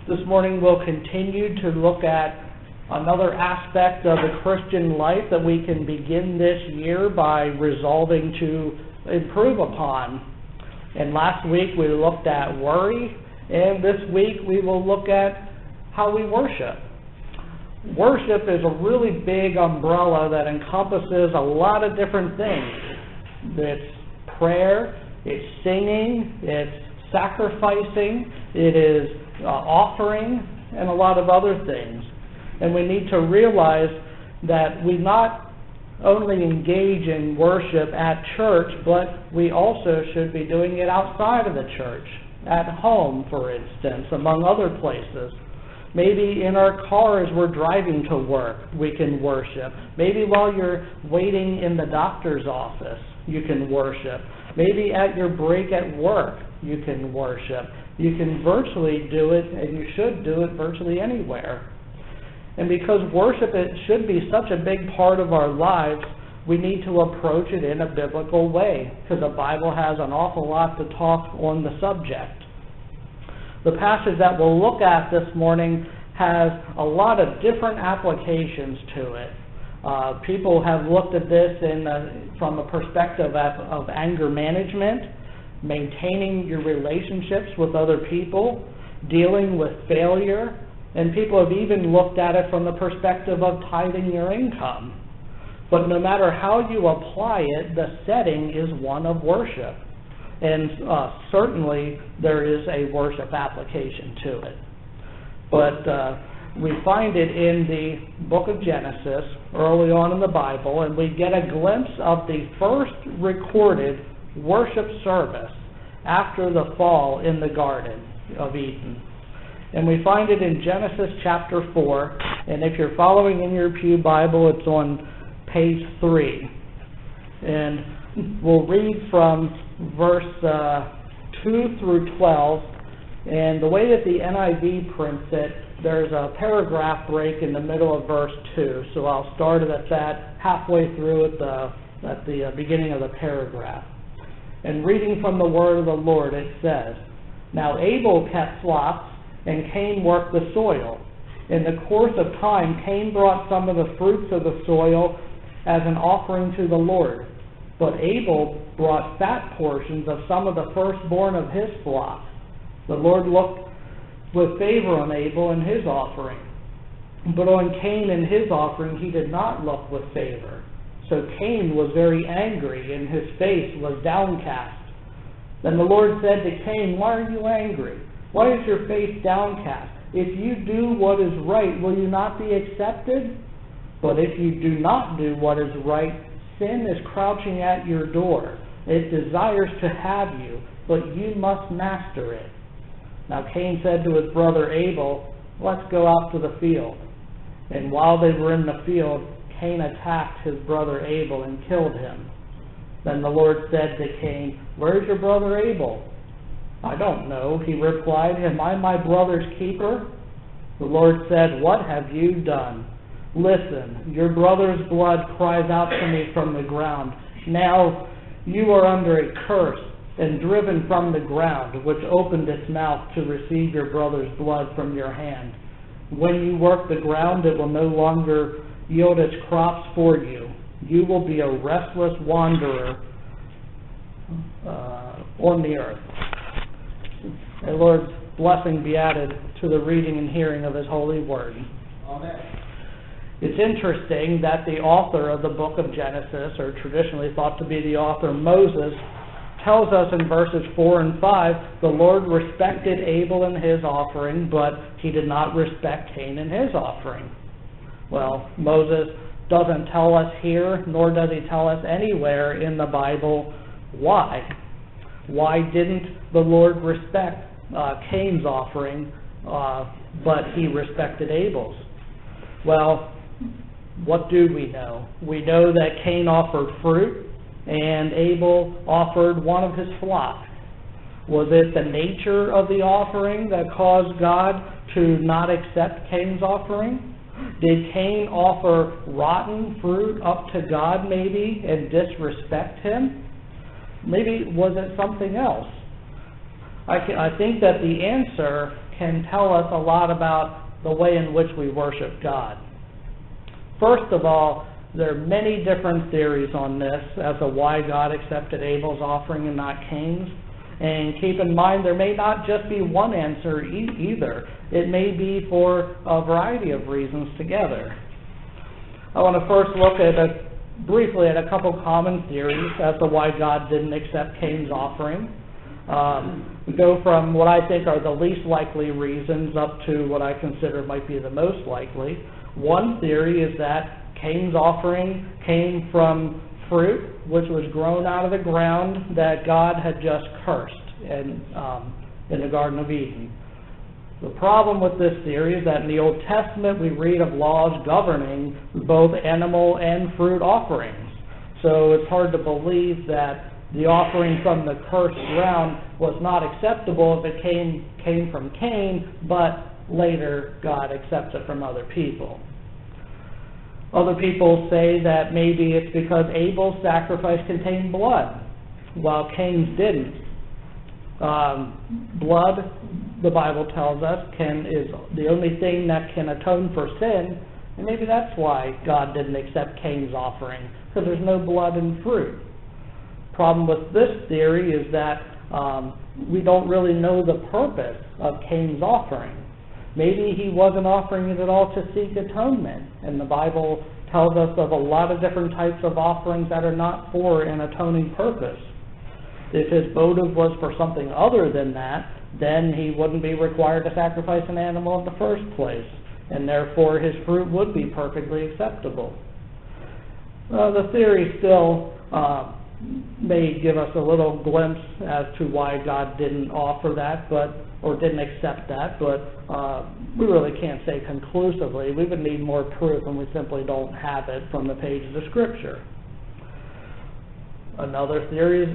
This morning we'll continue to look at another aspect of the Christian life that we can begin this year by resolving to improve upon. And last week we looked at worry, and this week we will look at how we worship. Worship is a really big umbrella that encompasses a lot of different things. It's prayer, it's singing, it's sacrificing, it is offering, and a lot of other things. And we need to realize that we not only engage in worship at church, but we also should be doing it outside of the church, at home, for instance, among other places. Maybe in our car as we're driving to work, we can worship. Maybe while you're waiting in the doctor's office, you can worship. Maybe at your break at work, you can worship. You can virtually do it, and you should do it virtually anywhere. And because worship should be such a big part of our lives, we need to approach it in a biblical way, because the Bible has an awful lot to talk on the subject. The passage that we'll look at this morning has a lot of different applications to it. People have looked at this from a perspective of anger management, maintaining your relationships with other people, dealing with failure, and people have even looked at it from the perspective of tithing your income. But no matter how you apply it, the setting is one of worship. And certainly there is a worship application to it. But we find it in the book of Genesis, early on in the Bible, and we get a glimpse of the first recorded worship service after the fall in the Garden of Eden. And we find it in Genesis chapter 4, and if you're following in your pew Bible, it's on page 3. And we'll read from verse 2 through 12, and the way that the NIV prints it, there's a paragraph break in the middle of verse 2, so I'll start it at that halfway through at the beginning of the paragraph. And reading from the word of the Lord, it says, "Now Abel kept flocks, and Cain worked the soil. In the course of time, Cain brought some of the fruits of the soil as an offering to the Lord. But Abel brought fat portions of some of the firstborn of his flock. The Lord looked with favor on Abel and his offering, but on Cain and his offering he did not look with favor. So Cain was very angry, and his face was downcast. Then the Lord said to Cain, 'Why are you angry? Why is your face downcast? If you do what is right, will you not be accepted? But if you do not do what is right, sin is crouching at your door. It desires to have you, but you must master it.' Now Cain said to his brother Abel, 'Let's go out to the field.' And while they were in the field, Cain attacked his brother Abel and killed him. Then the Lord said to Cain, 'Where's your brother Abel?' 'I don't know,' he replied. 'Am I my brother's keeper?' The Lord said, 'What have you done? Listen, your brother's blood cries out to me from the ground. Now you are under a curse and driven from the ground, which opened its mouth to receive your brother's blood from your hand. When you work the ground, it will no longer yield its crops for you. You will be a restless wanderer on the earth.'" The Lord's blessing be added to the reading and hearing of His holy word. Amen. It's interesting that the author of the book of Genesis, or traditionally thought to be the author Moses, tells us in verses 4 and 5, the Lord respected Abel and his offering, but He did not respect Cain and his offering. Well, Moses doesn't tell us here, nor does he tell us anywhere in the Bible why. Why didn't the Lord respect Cain's offering, but He respected Abel's? Well, what do we know? We know that Cain offered fruit, and Abel offered one of his flock. Was it the nature of the offering that caused God to not accept Cain's offering? Did Cain offer rotten fruit up to God maybe and disrespect Him? Maybe was it something else? I think that the answer can tell us a lot about the way in which we worship God. First of all, there are many different theories on this as to why God accepted Abel's offering and not Cain's. And keep in mind, there may not just be one answer either. It may be for a variety of reasons together. I want to first look briefly at a couple common theories as to why God didn't accept Cain's offering. We go from what I think are the least likely reasons up to what I consider might be the most likely. One theory is that Cain's offering came from fruit, which was grown out of the ground that God had just cursed in the Garden of Eden. The problem with this theory is that in the Old Testament we read of laws governing both animal and fruit offerings. So it's hard to believe that the offering from the cursed ground was not acceptable if it came from Cain, but later God accepts it from other people. Other people say that maybe it's because Abel's sacrifice contained blood, while Cain's didn't. Blood, the Bible tells us, is the only thing that can atone for sin, and maybe that's why God didn't accept Cain's offering, because there's no blood in fruit. Problem with this theory is that we don't really know the purpose of Cain's offering. Maybe he wasn't offering it at all to seek atonement, and the Bible tells us of a lot of different types of offerings that are not for an atoning purpose. If his motive was for something other than that, then he wouldn't be required to sacrifice an animal in the first place, and therefore his fruit would be perfectly acceptable. The theory still may give us a little glimpse as to why God didn't offer that, or didn't accept that, but we really can't say conclusively. We would need more proof, and we simply don't have it from the pages of Scripture. Another theory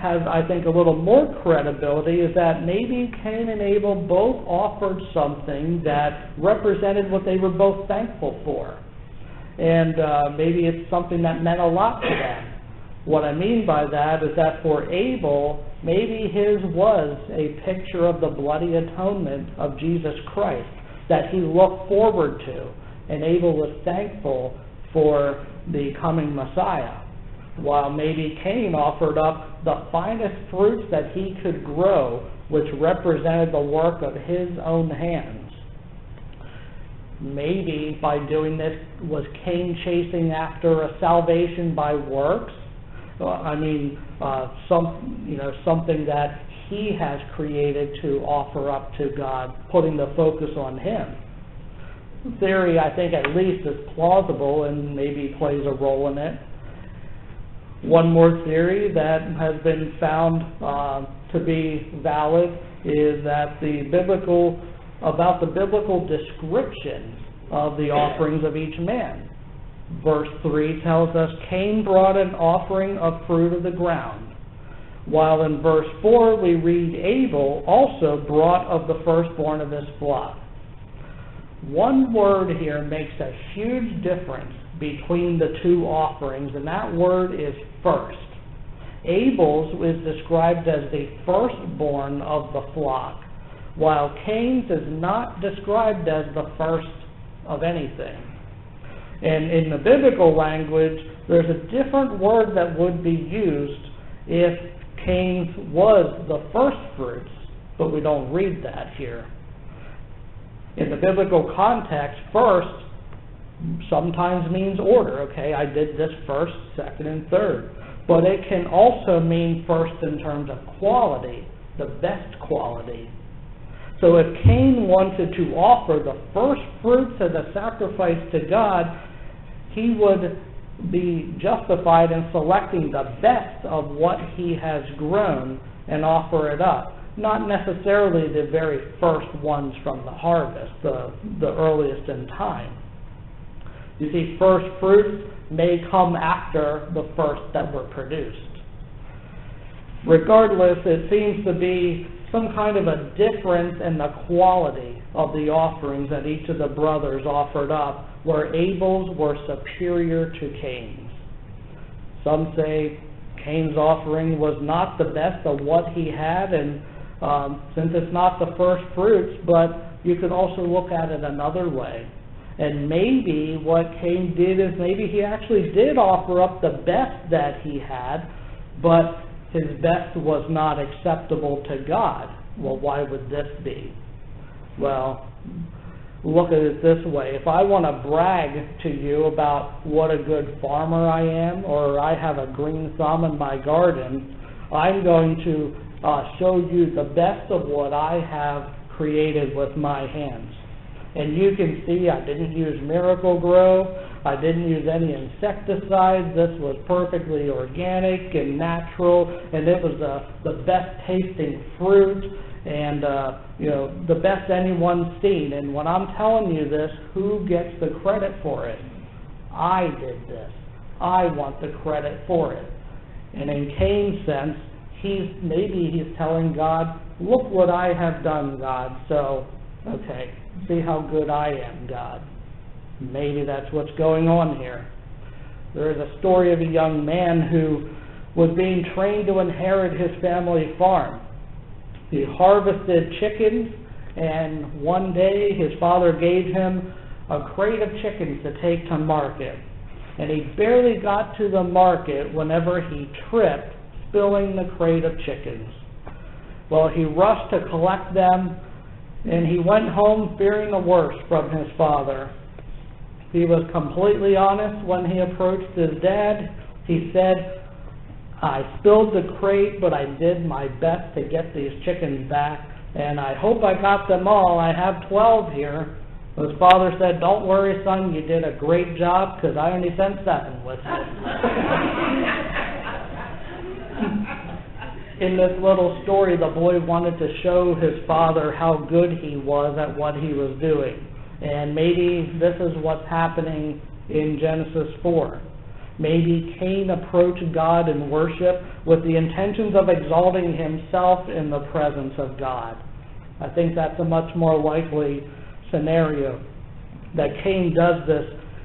has, I think, a little more credibility, is that maybe Cain and Abel both offered something that represented what they were both thankful for. And maybe it's something that meant a lot to them. What I mean by that is that for Abel, maybe his was a picture of the bloody atonement of Jesus Christ that he looked forward to, and Abel was thankful for the coming Messiah, while maybe Cain offered up the finest fruits that he could grow, which represented the work of his own hands. Maybe by doing this, was Cain chasing after a salvation by works? Something that he has created to offer up to God, putting the focus on him. The theory, I think, at least is plausible and maybe plays a role in it. One more theory that has been found to be valid is that the biblical descriptions of the offerings of each man. Verse 3 tells us Cain brought an offering of fruit of the ground, while in verse 4 we read Abel also brought of the firstborn of his flock. One word here makes a huge difference between the two offerings, and that word is first. Abel's is described as the firstborn of the flock, while Cain's is not described as the first of anything. And in the biblical language, there's a different word that would be used if Cain's was the first fruits, but we don't read that here. In the biblical context, first sometimes means order. Okay, I did this first, second, and third. But it can also mean first in terms of quality, the best quality. So if Cain wanted to offer the first fruits as a sacrifice to God, he would be justified in selecting the best of what he has grown and offer it up. Not necessarily the very first ones from the harvest, the earliest in time. You see, first fruits may come after the first that were produced. Regardless, it seems to be some kind of a difference in the quality of the offerings that each of the brothers offered up, where Abel's were superior to Cain's. Some say Cain's offering was not the best of what he had, and since it's not the first fruits, but you could also look at it another way. And maybe what Cain did is maybe he actually did offer up the best that he had, but his best was not acceptable to God. Well, why would this be? Well, look at it this way. If I want to brag to you about what a good farmer I am, or I have a green thumb in my garden, I'm going to show you the best of what I have created with my hands. And you can see I didn't use Miracle-Gro, I didn't use any insecticides. This was perfectly organic and natural, and it was the best tasting fruit, and the best anyone's seen. And when I'm telling you this, who gets the credit for it? I did this. I want the credit for it. And in Cain's sense, maybe he's telling God, look what I have done, God. So, okay, see how good I am, God. Maybe that's what's going on here. There is a story of a young man who was being trained to inherit his family farm. He harvested chickens, and one day his father gave him a crate of chickens to take to market. And he barely got to the market whenever he tripped, spilling the crate of chickens. Well, he rushed to collect them, and he went home fearing the worst from his father. He was completely honest when he approached his dad. He said, I spilled the crate, but I did my best to get these chickens back, and I hope I got them all. I have 12 here. His father said, don't worry, son, you did a great job, because I only sent 7 with you. In this little story, the boy wanted to show his father how good he was at what he was doing. And maybe this is what's happening in Genesis 4. Maybe Cain approached God in worship with the intentions of exalting himself in the presence of God. I think that's a much more likely scenario, that Cain does this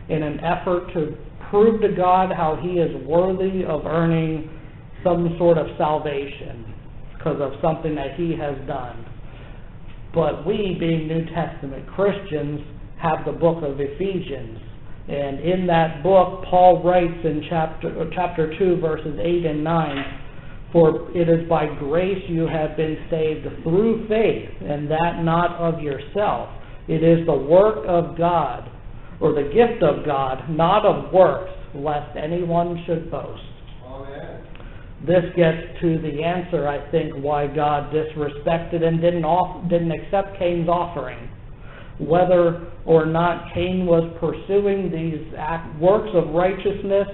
in an effort to prove to God how he is worthy of earning some sort of salvation because of something that he has done. But we, being New Testament Christians, have the book of Ephesians. And in that book, Paul writes in chapter 2, verses 8 and 9, for it is by grace you have been saved through faith, and that not of yourself. It is the work of God, or the gift of God, not of works, lest anyone should boast. Amen. This gets to the answer, I think, why God disrespected and didn't accept Cain's offering. Whether or not Cain was pursuing these works of righteousness,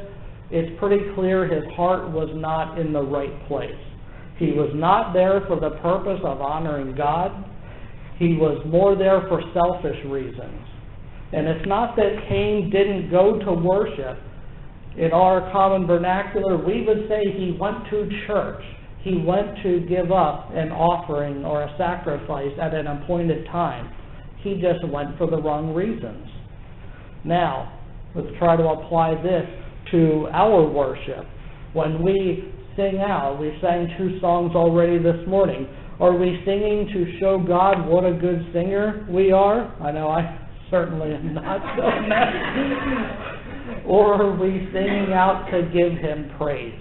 it's pretty clear his heart was not in the right place. He was not there for the purpose of honoring God. He was more there for selfish reasons. And it's not that Cain didn't go to worship. In our common vernacular, we would say he went to church. He went to give up an offering or a sacrifice at an appointed time. He just went for the wrong reasons. Now, let's try to apply this to our worship. When we sing out, we sang 2 songs already this morning. Are we singing to show God what a good singer we are? I know I certainly am not doing that. Or are we singing out to give Him praise?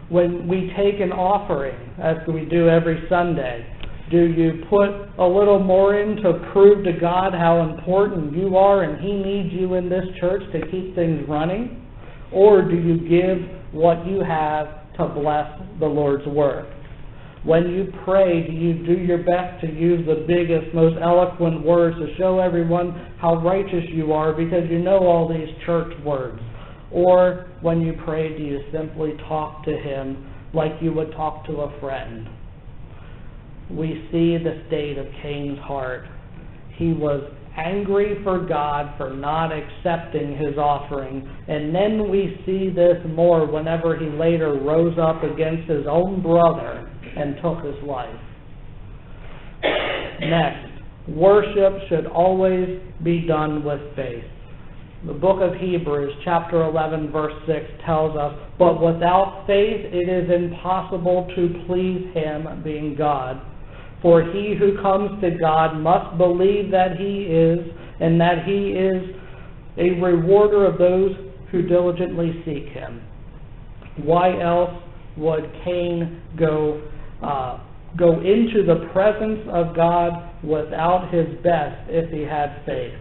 When we take an offering, as we do every Sunday, do you put a little more in to prove to God how important you are and He needs you in this church to keep things running? Or do you give what you have to bless the Lord's work? When you pray, do you do your best to use the biggest, most eloquent words to show everyone how righteous you are because you know all these church words? Or when you pray, do you simply talk to Him like you would talk to a friend? We see the state of Cain's heart. He was angry for God for not accepting his offering. And then we see this more whenever he later rose up against his own brother and took his life. Next, worship should always be done with faith. The book of Hebrews, chapter 11, verse 6, tells us, "But without faith it is impossible to please him," being God. "For he who comes to God must believe that he is, and that he is a rewarder of those who diligently seek him." Why else would Cain go into the presence of God without his best if he had faith?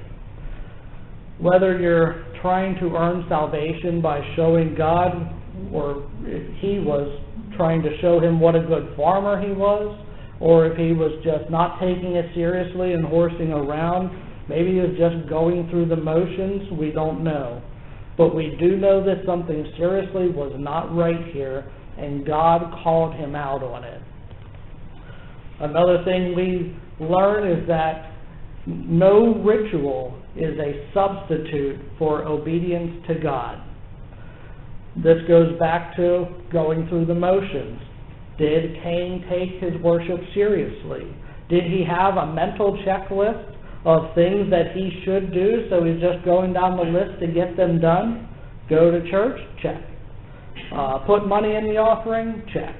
Whether you're trying to earn salvation by showing God, or if he was trying to show him what a good farmer he was, or if he was just not taking it seriously and horsing around, maybe he was just going through the motions, we don't know. But we do know that something seriously was not right here, and God called him out on it. Another thing we learn is that no ritual is a substitute for obedience to God. This goes back to going through the motions. Did Cain take his worship seriously? Did he have a mental checklist of things that he should do, so he's just going down the list to get them done? Go to church? Check. Put money in the offering? Check.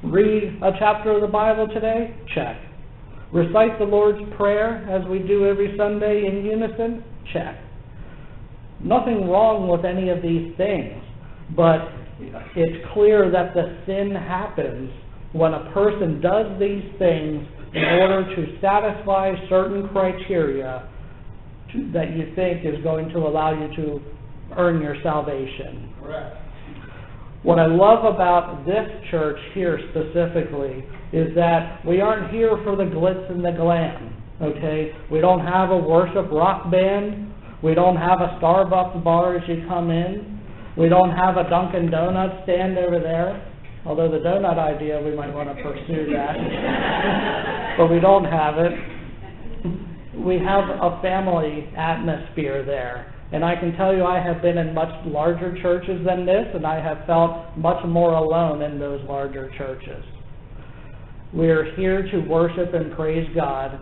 Read a chapter of the Bible today? Check. Recite the Lord's Prayer as we do every Sunday in unison? Check. Nothing wrong with any of these things, but it's clear that the sin happens when a person does these things in order to satisfy certain criteria that you think is going to allow you to earn your salvation. Correct. What I love about this church here specifically is that we aren't here for the glitz and the glam, okay? We don't have a worship rock band. We don't have a Starbucks bar as you come in. We don't have a Dunkin' Donuts stand over there, although the donut idea, we might want to pursue that. But we don't have it. We have a family atmosphere there. And I can tell you I have been in much larger churches than this, and I have felt much more alone in those larger churches. We are here to worship and praise God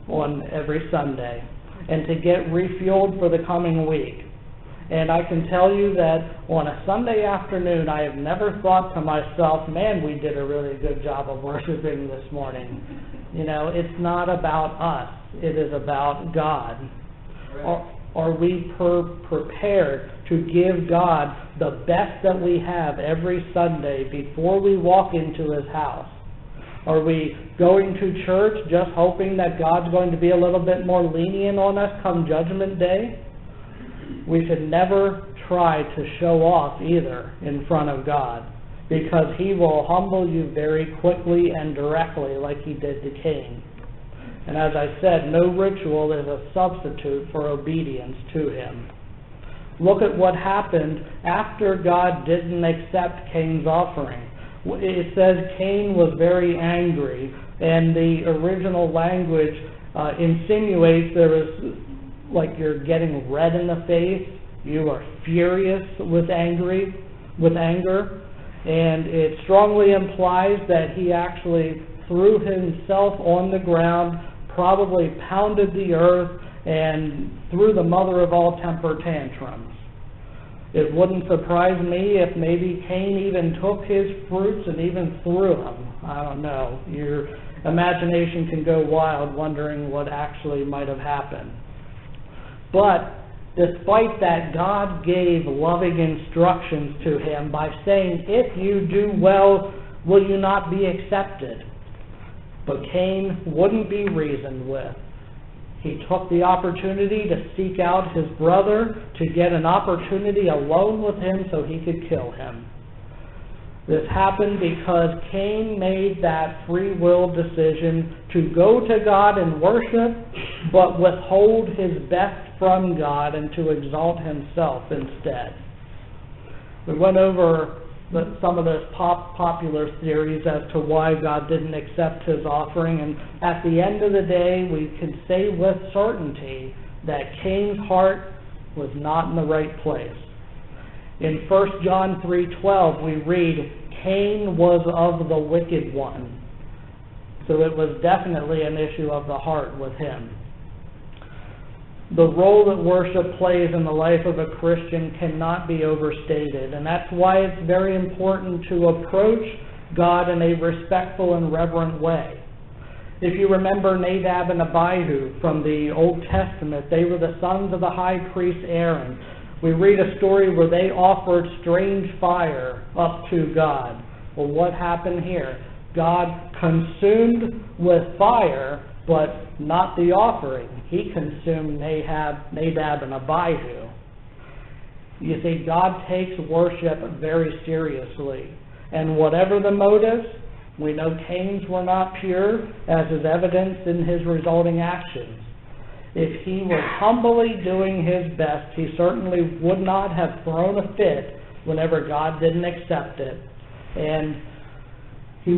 on every Sunday and to get refueled for the coming week. And I can tell you that on a Sunday afternoon, I have never thought to myself, man, we did a really good job of worshiping this morning. You know, it's not about us. It is about God. Are we prepared to give God the best that we have every Sunday before we walk into His house? Are we going to church just hoping that God's going to be a little bit more lenient on us come Judgment Day? We should never try to show off either in front of God, because He will humble you very quickly and directly like He did to Cain. And as I said, no ritual is a substitute for obedience to Him. Look at what happened after God didn't accept Cain's offering. It says Cain was very angry, and the original language insinuates there was, like, you're getting red in the face, you are furious with anger, and it strongly implies that he actually threw himself on the ground, probably pounded the earth, and threw the mother of all temper tantrums. It wouldn't surprise me if maybe Cain even took his fruits and even threw them. I don't know. Your imagination can go wild wondering what actually might have happened. But despite that, God gave loving instructions to him by saying, if you do well, will you not be accepted? But Cain wouldn't be reasoned with. He took the opportunity to seek out his brother, to get an opportunity alone with him so he could kill him. This happened because Cain made that free will decision to go to God and worship, but withhold his best from God and to exalt himself instead. We went over some of those popular theories as to why God didn't accept his offering, and at the end of the day, we can say with certainty that Cain's heart was not in the right place. In 1 John 3:12, we read, Cain was of the wicked one. So it was definitely an issue of the heart with him. the role that worship plays in the life of a Christian cannot be overstated, and that's why it's very important to approach God in a respectful and reverent way. If you remember Nadab and Abihu from the Old Testament, they were the sons of the high priest Aaron. We read a story where they offered strange fire up to God. Well, what happened here? God consumed with fire, but not the offering. He consumed Nadab and Abihu. You see, God takes worship very seriously. And whatever the motives, we know Cain's were not pure, as is evidenced in his resulting actions. If he was humbly doing his best, he certainly would not have thrown a fit whenever God didn't accept it. And he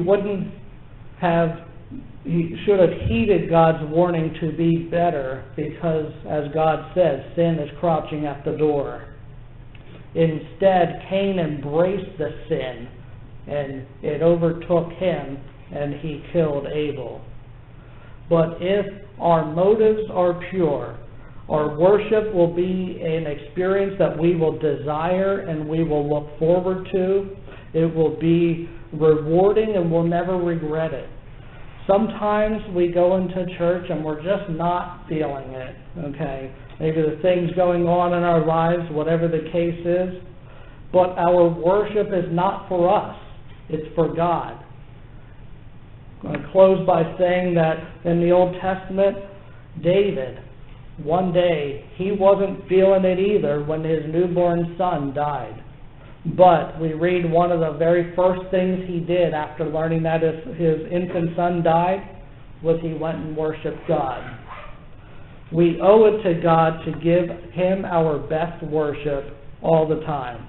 should have heeded God's warning to be better, because, as God says, sin is crouching at the door. Instead, Cain embraced the sin, and it overtook him, and he killed Abel. But if our motives are pure, our worship will be an experience that we will desire and we will look forward to. It will be rewarding and we'll never regret it. Sometimes we go into church and we're just not feeling it, okay? Maybe the things going on in our lives, whatever the case is, but our worship is not for us. It's for God. I'm going to close by saying that in the Old Testament, David, one day, he wasn't feeling it either when his newborn son died. But we read one of the very first things he did after learning that his infant son died was he went and worshiped God. We owe it to God to give him our best worship all the time.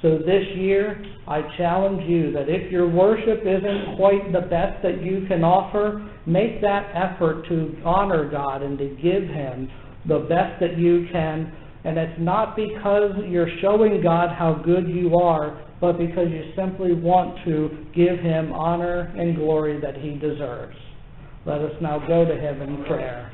So this year, I challenge you that if your worship isn't quite the best that you can offer, make that effort to honor God and to give him the best that you can. And it's not because you're showing God how good you are, but because you simply want to give him honor and glory that he deserves. Let us now go to him in prayer.